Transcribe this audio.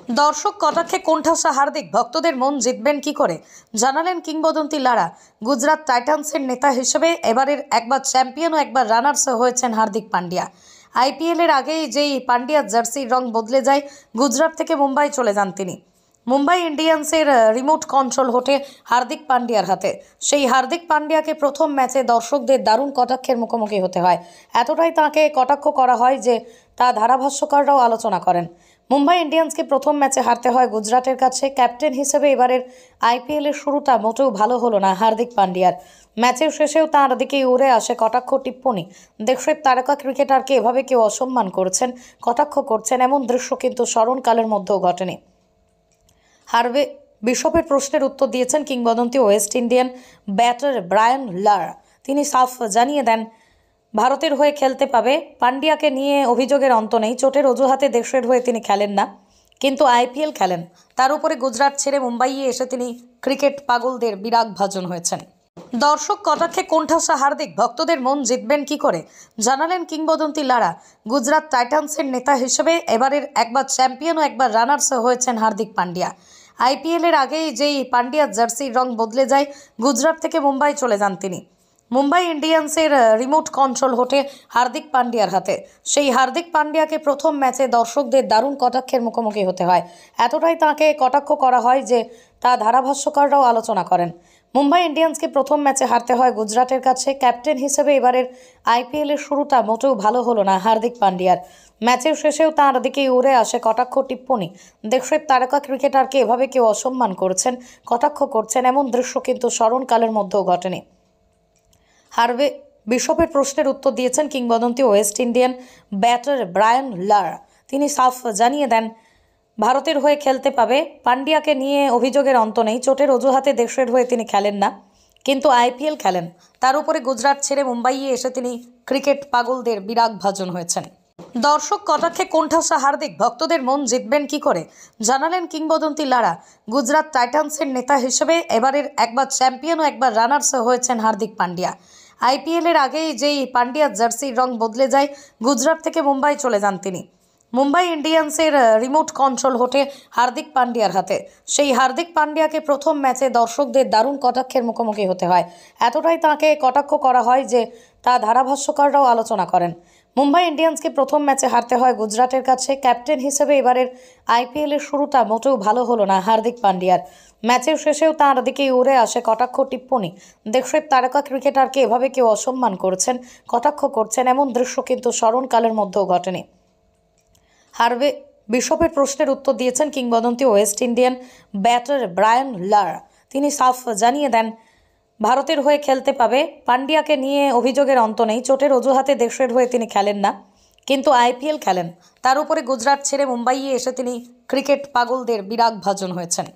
দর্শক কটাক্ষে কোণঠাসা হার্দিক, ভক্তদের মন জিতবেন কি করে জানালেন কিংবদন্তি লারা। গুজরাট টাইটান্সের নেতা হিসেবে এবারের একবার চ্যাম্পিয়ন ও একবার রানার্স হয়েছেন হার্দিক পান্ডিয়া। আইপিএলের আগেই যেই পান্ডিয়ার জার্সির রং বদলে যায়, গুজরাট থেকে মুম্বাই চলে যান তিনি। মুম্বাই ইন্ডিয়ান্সের রিমোট কন্ট্রোল ওঠে হার্দিক পান্ডিয়ার হাতে। সেই হার্দিক পান্ডিয়াকে প্রথম ম্যাচে দর্শকদের দারুণ কটাক্ষের মুখোমুখি হতে হয়। এতটাই তাঁকে কটাক্ষ করা হয় যে তা ধারাভাষ্যকাররাও আলোচনা করেন। মুম্বাই ইন্ডিয়ান্সকে প্রথম ম্যাচে হারতে হয় গুজরাটের কাছে। ক্যাপ্টেন হিসেবে এবারের আইপিএলের শুরুটা মোটেও ভালো হলো না হার্দিক পান্ডিয়ার। ম্যাচের শেষেও তাঁর দিকেই উড়ে আসে কটাক্ষ টিপ্পনী। দেশের তারকা ক্রিকেটারকে এভাবে কেউ অসম্মান করেছেন, কটাক্ষ করছেন, এমন দৃশ্য কিন্তু স্মরণকালের মধ্যেও ঘটেনি। হার্ভে বিশপের প্রশ্নের উত্তর দিয়েছেন কিংবদন্তি West Indian batter Brian Lara. তিনি সাফ জানিয়ে দেন, ভারতের হয়ে খেলতে পাবে। পান্ডিয়াকে নিয়ে অভিযোগের অন্ত নেই। চোটের অজুহাতে দেশের হয়ে তিনি খেলেন না, কিন্তু আইপিএল খেলেন। তার উপরে গুজরাট ছেড়ে মুম্বাইয়ে এসে তিনি ক্রিকেট পাগলদের বিরাগ ভাজন হয়েছেন। দর্শক কটাক্ষে কোণঠাসা হার্দিক, ভক্তদের মন জিতবেন কি করে জানালেন কিংবদন্তি লারা। গুজরাট টাইটান্সের নেতা হিসেবে এবারের একবার চ্যাম্পিয়ন ও একবার রানার্স হয়েছেন হার্দিক পান্ডিয়া। আইপিএলের আগেই যেই পান্ডিয়ার জার্সির রং বদলে যায়, গুজরাট থেকে মুম্বাই চলে যান তিনি। মুম্বাই ইন্ডিয়ান্সের রিমোট কন্ট্রোল ওঠে হার্দিক পান্ডিয়ার হাতে। সেই হার্দিক পান্ডিয়াকে প্রথম ম্যাচে দর্শকদের দারুণ কটাক্ষের মুখোমুখি হতে হয়। এতটাই তাঁকে কটাক্ষ করা হয় যে তা ধারাভাষ্যকাররাও আলোচনা করেন। মুম্বাই ইন্ডিয়ান্সকে প্রথম ম্যাচে হারতে হয় গুজরাটের কাছে। ক্যাপ্টেন হিসেবে এবারের আইপিএলের শুরুটা মোটেও ভালো হলো না হার্দিক পান্ডিয়ার। ম্যাচের শেষেও তাঁর দিকেই উড়ে আসে কটাক্ষ টিপ্পনী। দেশের তারকা ক্রিকেটারকে এভাবে কেউ অসম্মান করেছেন, কটাক্ষ করছেন, এমন দৃশ্য কিন্তু স্মরণকালের মধ্যেও ঘটেনি। হার্ভে বিশপের প্রশ্নের উত্তর দিয়েছেন কিংবদন্তি West Indian batter Brian Lara. তিনি সাফ জানিয়ে দেন, ভারতের হয়ে খেলতে পাবে। পান্ডিয়াকে নিয়ে অভিযোগের অন্ত নেই। চোটের অজুহাতে দেশের হয়ে তিনি খেলেন না, কিন্তু আইপিএল খেলেন। তার উপরে গুজরাট ছেড়ে মুম্বাইয়ে এসে তিনি ক্রিকেট পাগলদের বিরাগ ভাজন হয়েছেন। দর্শক কটাক্ষে কোণঠাসা হার্দিক, ভক্তদের মন জিতবেন কি করে জানালেন কিংবদন্তি লারা। গুজরাট টাইটান্সের নেতা হিসেবে এবারের একবার চ্যাম্পিয়ন ও একবার রানার্স হয়েছেন হার্দিক পান্ডিয়া। আইপিএলের আগেই যেই পান্ডিয়ার জার্সির রং বদলে যায়, গুজরাট থেকে মুম্বাই চলে যান তিনি। মুম্বাই ইন্ডিয়ান্সের রিমোট কন্ট্রোল ওঠে হার্দিক পান্ডিয়ার হাতে। সেই হার্দিক পান্ডিয়াকে প্রথম ম্যাচে দর্শকদের দারুণ কটাক্ষের মুখোমুখি হতে হয়। এতটাই তাঁকে কটাক্ষ করা হয় যে তা ধারাভাষ্যকাররাও আলোচনা করেন। মুম্বাই ইন্ডিয়ান্সকে প্রথম ম্যাচে হারতে হয় গুজরাটের কাছে। ক্যাপ্টেন হিসেবে এবারের আইপিএলের শুরুটা মোটেও ভালো হলো না হার্দিক পান্ডিয়ার। ম্যাচের শেষেও তাঁর দিকেই উড়ে আসে কটাক্ষ টিপ্পনী। দেশের তারকা ক্রিকেটারকে এভাবে কেউ অসম্মান করেছেন, কটাক্ষ করছেন, এমন দৃশ্য কিন্তু স্মরণকালের মধ্যেও ঘটেনি। হার্ভে বিশপের প্রশ্নের উত্তর দিয়েছেন কিংবদন্তি West Indian batter Brian Lara. তিনি সাফ জানিয়ে দেন, ভারতের হয়ে খেলতে পাবে। পান্ডিয়াকে নিয়ে অভিযোগের অন্ত নেই। চোটের অজুহাতে দেশের হয়ে তিনি খেলেন না, কিন্তু আইপিএল খেলেন। তার উপরে গুজরাট ছেড়ে মুম্বাইয়ে এসে তিনি ক্রিকেট পাগলদের বিরাগ ভাজন হয়েছেন।